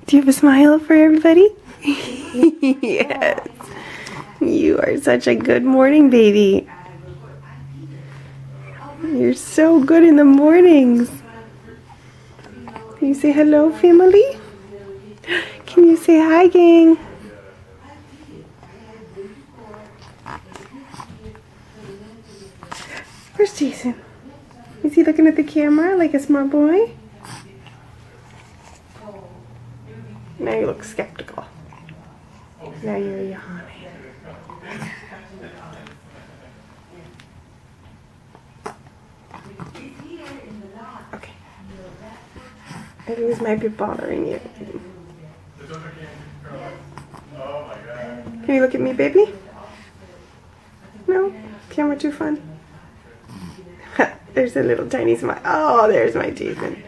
Do you have a smile for everybody? Yes. You are such a good morning baby. You're so good in the mornings. Can you say hello, family? Can you say hi, gang? Where's Jason? Is he looking at the camera like a smart boy? Now you look skeptical. Now you're yawning. Okay. I think this might be bothering you. Can you look at me, baby? No? Camera too fun? There's a little tiny smile. Oh, there's my Jason.